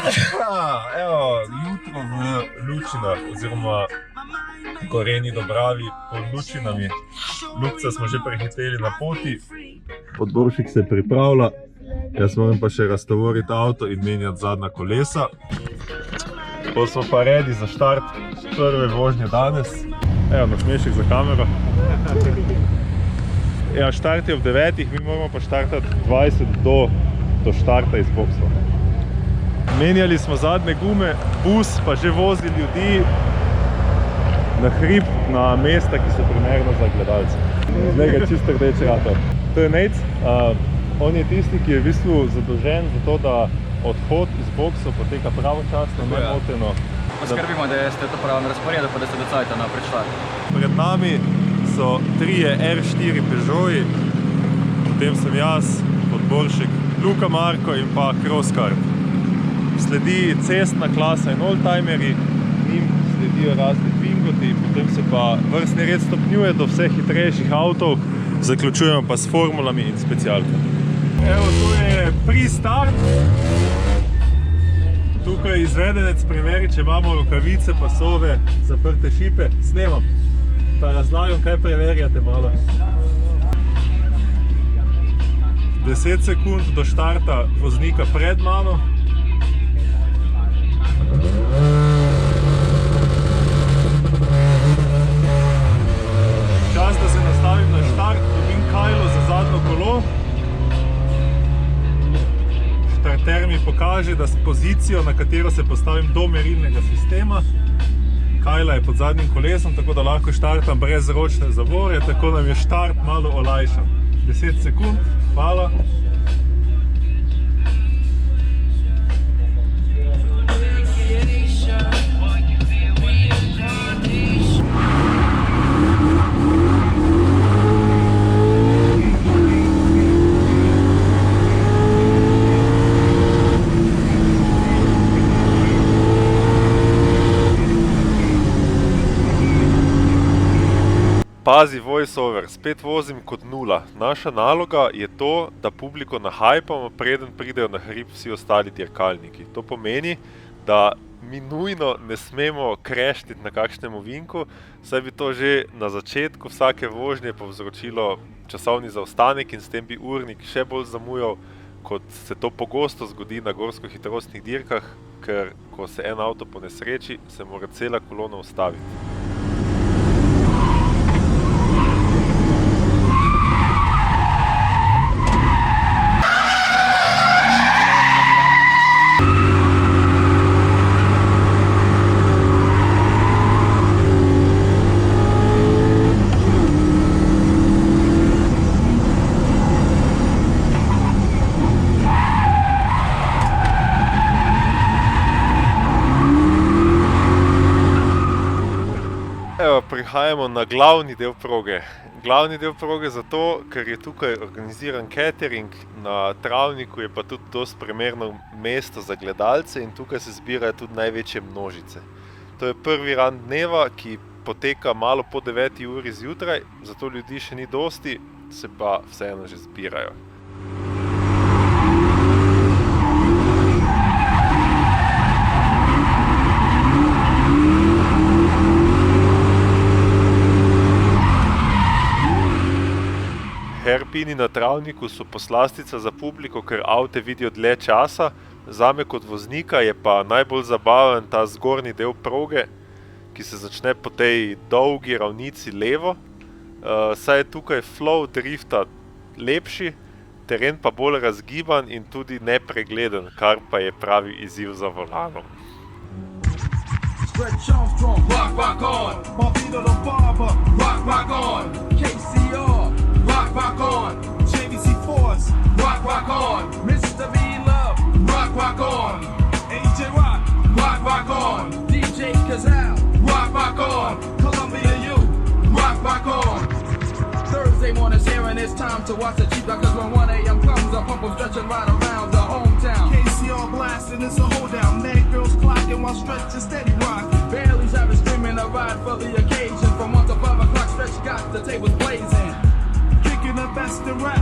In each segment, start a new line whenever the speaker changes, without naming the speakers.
Evo, jutro v Lučinah, oziroma Gorenji Dobravi pod Lučinami. Ljubca smo že prehiteli na poti. Podboršek se pripravlja. Jaz moram pa še raztovoriti avto in menjati zadnja kolesa. To smo pa ready za štart prve vožnje danes. Evo, nasmešek za kamero. Ja, štart je ob 9, mi moramo pa štartati 20 do štarta iz boksov. Menjali smo zadnje gume, bus pa že vozi ljudi na hrib, na mesta, ki so primerno za gledalce. Zdaj ga čisto rdeče rata. To je Nec. On je tisti, ki je v bistvu zadolžen za to, da odhod iz boksov poteka pravočasno, nemoteno.
Poskrbimo, da ste to pravno razporedu, pa da ste do cajta na predšlad.
Pred nami so 3 R4 Peugeoti, potem sem jaz, Podboršek, Luka Marko in pa Crosskart. Sledi cestna klasa in oldtimerji, njim sledijo razni Twingoti, potem se pa vrstni red stopnjuje do vseh hitrejših avtov, zaključujemo pa s formulami in specialkami. Evo, tu je pre-start. Tukaj izvedenec preveri, če imamo rokavice, pasove, zaprte šipe. Snemam, pa razlagam, kaj preverjate malo. 10 sekund do štarta voznika pred mano. Čas, da se nastavim na štart, dobim kajlo za zadnjo kolo. Štarter mi pokaže, da s pozicijo, na katero se postavim do merilnega sistema. Kajla je pod zadnjim kolesom, tako da lahko štartam brez ročne zavore, tako nam je štart malo olajšan. 10 sekund, hvala. Pazi, voiceover, spet vozim kot nula. Naša naloga je to, da publiko nahajpamo, preden pridejo na hrib vsi ostali dirkalniki. To pomeni, da mi nujno ne smemo kreštiti na kakšnem ovinku, saj bi to že na začetku vsake vožnje povzročilo časovni zaostanek in s tem bi urnik še bolj zamujal, kot se to pogosto zgodi na gorsko-hitrostnih dirkah, ker ko se en avto ponesreči, se mora cela kolona ustaviti. Prihajamo na glavni del proge. Glavni del proge zato, ker je tukaj organiziran catering, na travniku je pa tudi dosti primerno mesto za gledalce in tukaj se zbirajo tudi največje množice. To je prvi run dneva, ki poteka malo po 9 uri zjutraj, zato ljudi še ni dosti, se pa vseeno že zbirajo. Hairpini na travniku so poslastica za publiko, ker avte vidijo dlje časa. Zame kot voznika je pa najbolj zabaven ta zgornji del proge, ki se začne po tej dolgi ravnici levo. Saj je tukaj flow drifta lepši, teren pa bolj razgiban in tudi nepregleden, kar pa je pravi izziv za volanom.
Stretch Armstrong, rock, rock on. Bobito the Barber, rock, rock on. KCR, rock, rock on. JVC Force, rock, rock on. Mr. V Love, rock, rock on. AJ Rock, rock, rock on. DJ Kazal, rock, rock on. Columbia U, rock, rock on. Thursday morning's here and it's time to watch the Jeep, cause when 1 a.m. comes, I pump them stretching right around the hometown. KCR blasting, it's a hold down. Mad girls clocking while stretching steady rock. Bailey's having screaming a ride for the occasion. From 1 to 5 o'clock, stretch got the tables blazing. Kicking the best in rap.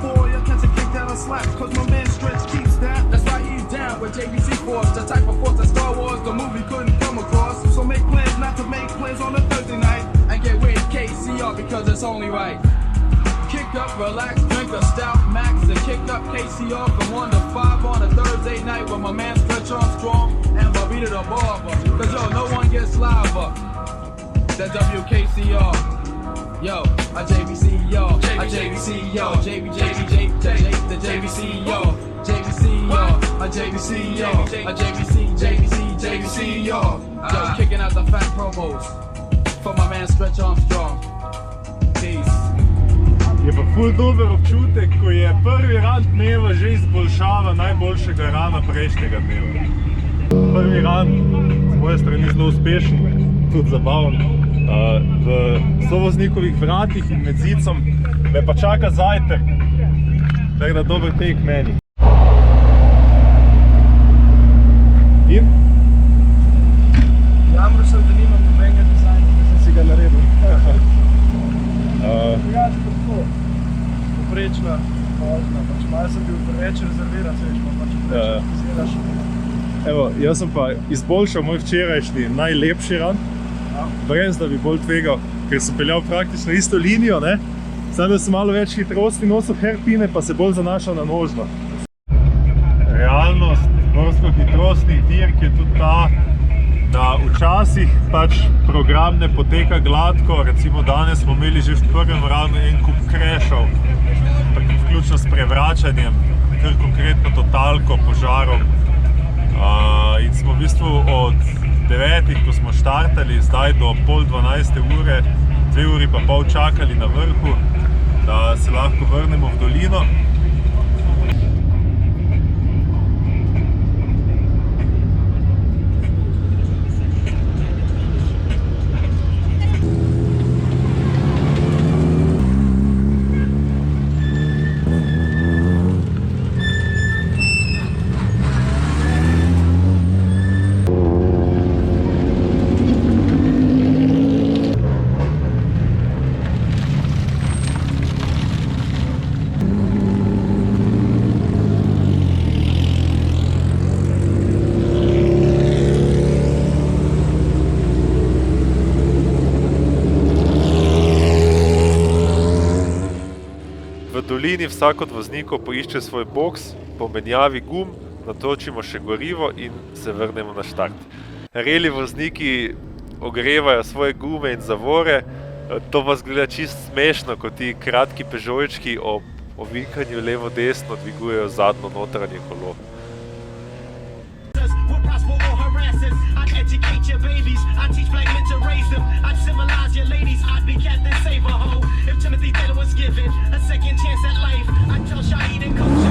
Boy, I catch a kick down a slap, cause my man Stretch keeps that. That's why he's down with JVC force, the type of force that Star Wars the movie couldn't come across. So make plans not to make plans on a Thursday night and get with KCR because it's only right. Kick up, relax, drink a stout max and kick up KCR from 1 to 5 on a Thursday night with my man Stretch Armstrong and Bobita the Barber. Cause yo, no one gets liver than WKCR. Yo, a JVC, yo, a JVC, yo, the JVC, yo, JVC, yo, a JVC, yo, a JVC, yo. Yo, kicking out the fat promos for my man Stretch Armstrong. Peace.
Je pa ful dober občutek, ko je prvi rand dneva že izboljšava najboljšega rana prejšnjega dneva. Prvi ran z moje strani zelo uspešen, tudi zabaven. V sovoznikovih vratih in med zicom me pa čaka zajtrk, tako da dober tek meni. In?
Jamro sem, da nimam nobenega dizajna, da sem si ga naredil. Drugače pa tako, poprečna vožnja, pač malo sem bil preveč rezerviran, se veš, pač preveč optiziraš.
Evo, jaz sem pa izboljšal moj včerajšnji najlepši ran, brez da bi bolj tvegal, ker sem peljal praktično isto linijo, ne? Samo da sem malo več hitrosti nosil hairpine, pa se bolj zanašal na nožno. Realnost gorsko-hitrostnih dirk je tudi ta, da včasih pač program ne poteka gladko. Recimo danes smo imeli že v prvem ranu en kup crashov, vključno s prevračanjem, kar konkretno totalko, požarom. In smo v bistvu od 9, ko smo štartali, zdaj do pol 12 ure, 2 uri pa pol čakali na vrhu, da se lahko vrnemo v dolino.
V dolini vsak od voznikov poišče svoj boks, po menjavi gum natočimo še gorivo in se vrnemo na štart. Reli vozniki ogrevajo svoje gume in zavore, to vas gleda čisto smešno, ko ti kratki Peugeotčki ob ovinkanju levo-desno dvigujejo zadnjo notranje kolo.
Educate your babies, I teach black men to raise them. I'd civilize your ladies, I'd be Captain Save-A-Ho. If Timothy Taylor was given a second chance at life, I'd tell Shaheed and Coach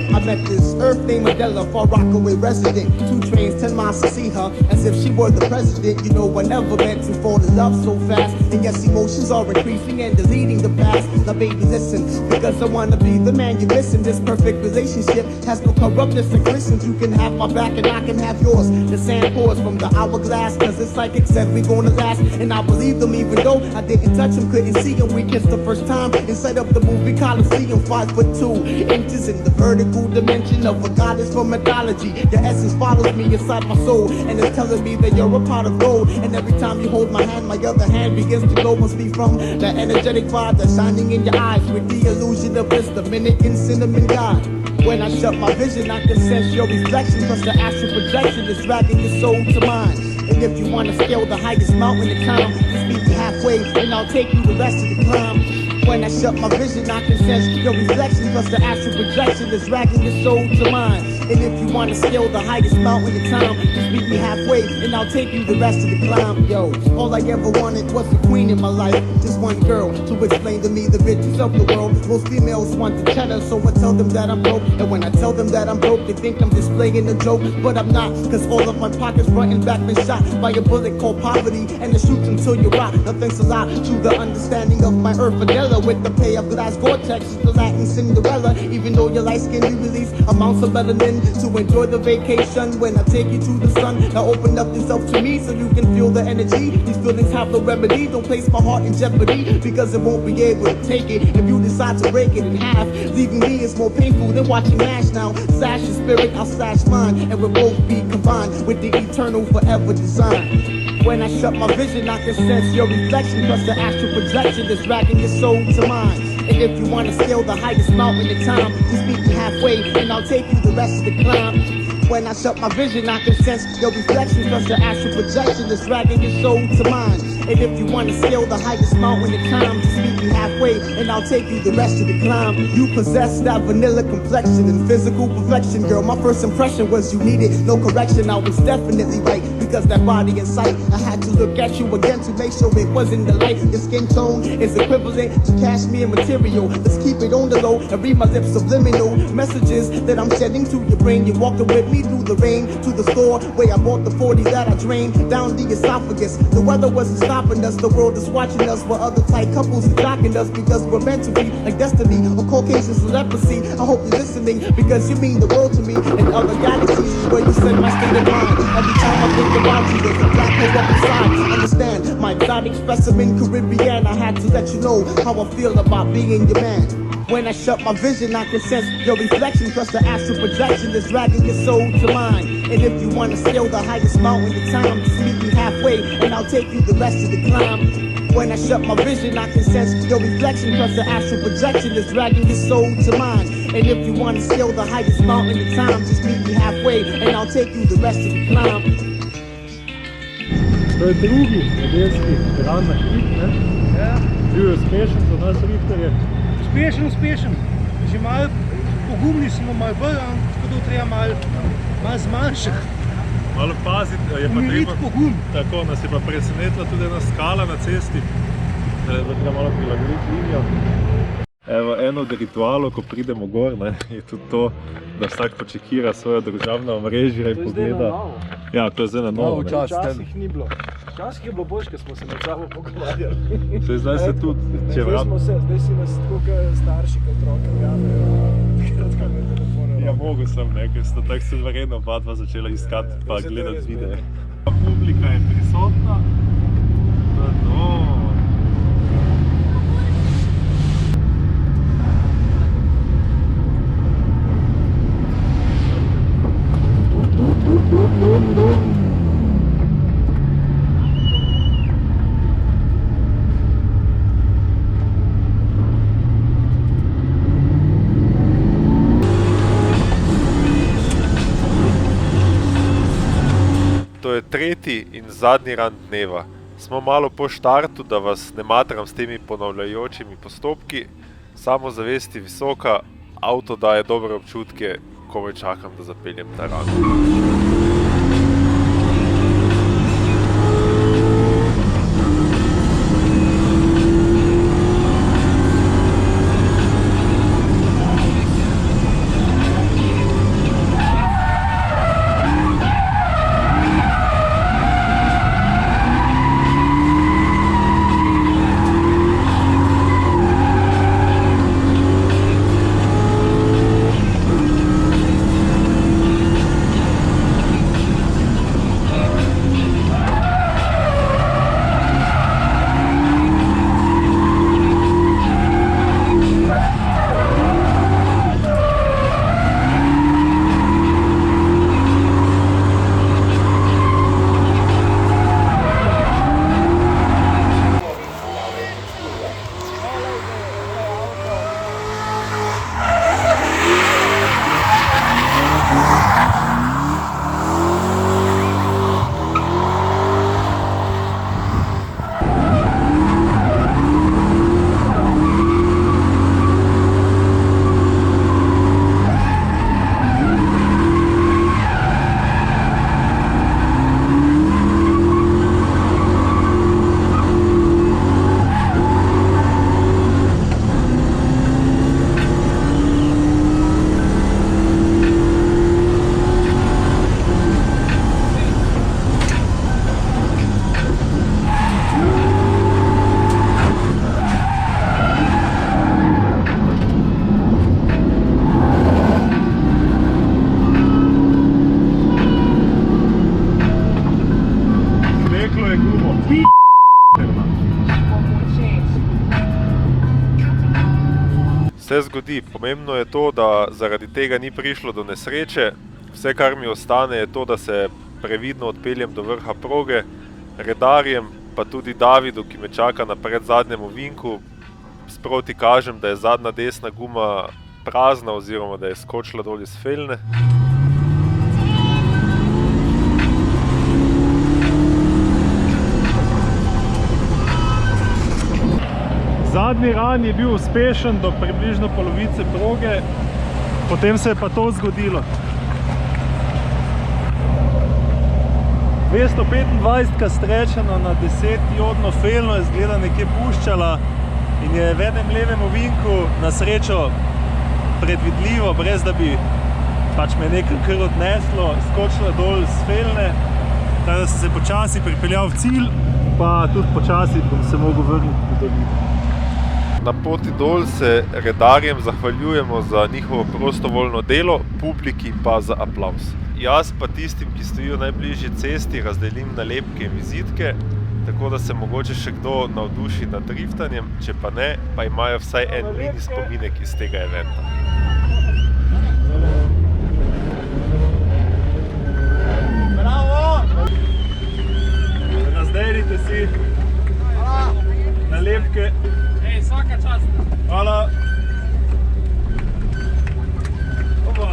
I met this Earth named Adela, Far Rockaway resident. 2 trains, 10 miles to see her, as if she were the president. You know, I never meant to fall in love so fast. And yes, emotions are increasing and deleting the past. Now baby, listen, because I wanna be the man you're missing. This perfect relationship has no corruptness and glistens. You can have my back and I can have yours. The sand pours from the hourglass, cause the psychic said we gonna last. And I believe them even though I didn't touch him, couldn't see him. We kissed the first time inside of the movie Coliseum. 5'2" inches in the vertical dimension of a goddess from mythology. Your essence follows me inside my soul, and it's telling me that you're a pot of gold. And every time you hold my hand, my other hand begins to glow. Must be from the energetic vibe that's shining in your eyes with the illusion of bliss, Dominican cinnamon God. When I shut my vision, I can sense your reflection, plus the astral projection is dragging your soul to mine. And if you wanna scale the highest mountain in town, just meet me halfway, and I'll take you the rest of the climb. When I shut my vision, I can sense your reflection, plus the astral projection is dragging your soul to mine. And if you wanna scale the highest mountain in town, just meet me halfway, and I'll take you the rest of the climb. Yo, all I ever wanted was a queen in my life, just one girl to explain to me the riches of the world. Most females want the cheddar, so I tell them that I'm broke. And when I tell them that I'm broke, they think I'm displaying a joke, but I'm not, cause all of my pockets front and back been shot by a bullet called poverty, and it shoots until you rot. Now thanks a lot to the understanding of my Earth Adela. Bella with the play of glass Gore-Tex, the Latin Cinderella. Even though you're light skinned, you release amounts of melanin to enjoy the vacation. When I take you to the sun, now open up yourself to me so you can feel the energy. These feelings have no remedy. Don't place my heart in jeopardy, because it won't be able to take it if you decide to break it in half. Leaving me is more painful than watching MASH now. Slash your spirit, I'll slash mine, and we'll both be combined with the eternal forever design. When I shut my vision, I can sense your reflection, plus the astral projection that's dragging your soul to mine. And if you wanna scale the highest mountain in time, just meet me halfway, and I'll take you the rest of the climb. When I shut my vision, I can sense your reflection, plus the astral projection that's dragging your soul to mine. And if you wanna scale the highest mountain in time, just meet me halfway, and I'll take you the rest of the climb. You possess that vanilla complexion and physical perfection, girl. My first impression was you needed no correction. I was definitely right, because that body in sight. I had to look at you again to make sure it wasn't the light. Your skin tone is equivalent to cashmere material. Let's keep it on the low and read my lips subliminal messages that I'm shedding to your brain. You're walking with me through the rain to the store where I bought the 40 that I drained down the esophagus. The weather wasn't stopping us, the world is watching us, while other tight couples are jocking us, because we're meant to be like destiny or Caucasian celebrity. I hope you're listening, because you mean the world to me. And other galaxies is where you send my state of mind. Every time I think about you, there's a black hole up inside. Understand, my exotic specimen Caribbean. I had to let you know how I feel about being your man. When I shut my vision, I can sense your reflection, plus the astral projection that's dragging your soul to mine. And if you wanna scale the highest mountain in time, just meet me halfway, and I'll take you the rest of the climb. When I shut my vision, I can sense your reflection, plus the astral projection that's dragging your soul to mine. And if you wanna scale the highest mountain in time, just meet me halfway, and I'll take you the rest of the climb.
To je drugi nedeljski ran na hrib, ne?
Ja,
Bil je uspešen za nas rifterje.
uspešen. Že malo pogumni smo, malo bolj, tako da treba malo zmanjšati.
Malo paziti, je pa
Umiriti
treba...
pogum.
Tako, nas je pa presenetila tudi ena skala na cesti, da treba malo prilagoditi linijo. Evo, eno od ritualov, ko pridemo gor, ne, je tudi to, da vsak počekira svoje družabno omrežje in pogleda. Ja, to je zdaj na novo. ne.
Včasih ni bilo. Včasih je bilo boljš, ko smo se med sabo pogovarjali.
Zdaj se tudi, če
Zdaj smo se, zdaj si nas tako starši kot otroke jamejo. Takrat me telefone.
Ja, mogo sem, ne, ker sta tako se verjetno oba dva začela iskati pa gledati videe. Publika je prisotna. To je to.
To je tretji in zadnji ran dneva. Smo malo po štartu, da vas ne matram s temi ponavljajočimi postopki. Samozavesti visoka, avto daje dobre občutke, komaj čakam, da zapeljem ta ran. se zgodi. Pomembno je to, da zaradi tega ni prišlo do nesreče. Vse, kar mi ostane, je to, da se previdno odpeljem do vrha proge, redarjem, pa tudi Davidu, ki me čaka na predzadnjem ovinku, sproti kažem, da je zadnja desna guma prazna oziroma da je skočila dol iz felne.
Zadnji ran je bil uspešen do približno polovice proge, potem se je pa to zgodilo. 225 strečena na 10-jodno felno je zgleda nekje puščala in je v enem levem ovinku na srečo predvidljivo, brez da bi pač me nekaj kar odneslo, skočila dol z felne, tako da sem se počasi pripeljal v cilj, pa tudi počasi bom se mogel vrniti v dolino.
Na poti dol se redarjem zahvaljujemo za njihovo prostovoljno delo, publiki pa za aplavz. Jaz pa tistim, ki stojijo najbližje cesti, razdelim nalepke in vizitke, tako da se mogoče še kdo navduši nad driftanjem, če pa ne, pa imajo vsaj en mini spominek iz tega eventa.
Bravo! Razdelite si nalepke.
Ej, vsaka čast.
Hvala. Opa.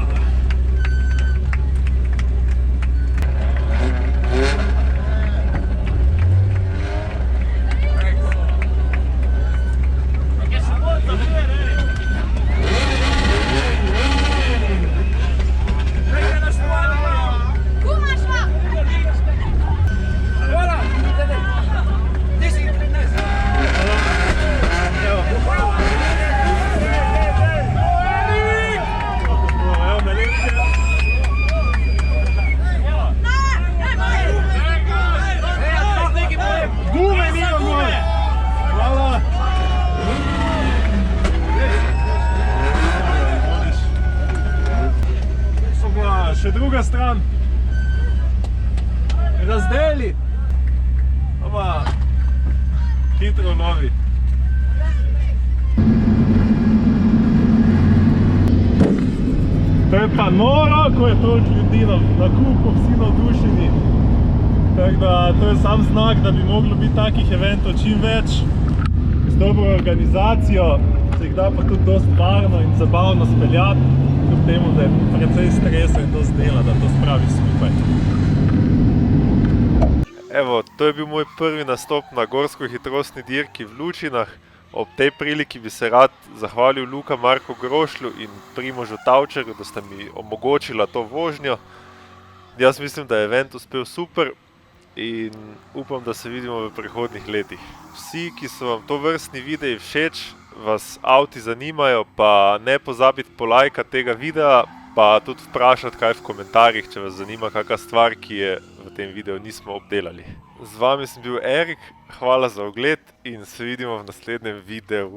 Še druga stran. Razdeli. Opa. Hitro novi. To je pa noro, ko je toliko ljudi na kupu, vsi navdušeni. Tako da to je sam znak, da bi moglo biti takih eventov čim več. Z dobro organizacijo se jih da pa tudi dosti varno in zabavno speljati. Kljub temu, da je precej stresa in dosti dela, da to spravi skupaj.
Evo, to je bil moj prvi nastop na gorsko-hitrostni dirki v Lučinah. Ob tej priliki bi se rad zahvalil Luka Marku Grošlju in Primožu Tavčarju, da sta mi omogočila to vožnjo. Jaz mislim, da je event uspel super in upam, da se vidimo v prihodnjih letih. Vsi, ki so vam to vrstni videi všeč, vas avti zanimajo, pa ne pozabiti polajkati tega videa, pa tudi vprašati kaj v komentarjih, če vas zanima kakšna stvar, ki je v tem videu nismo obdelali. Z vami sem bil Erik, hvala za ogled in se vidimo v naslednjem videu.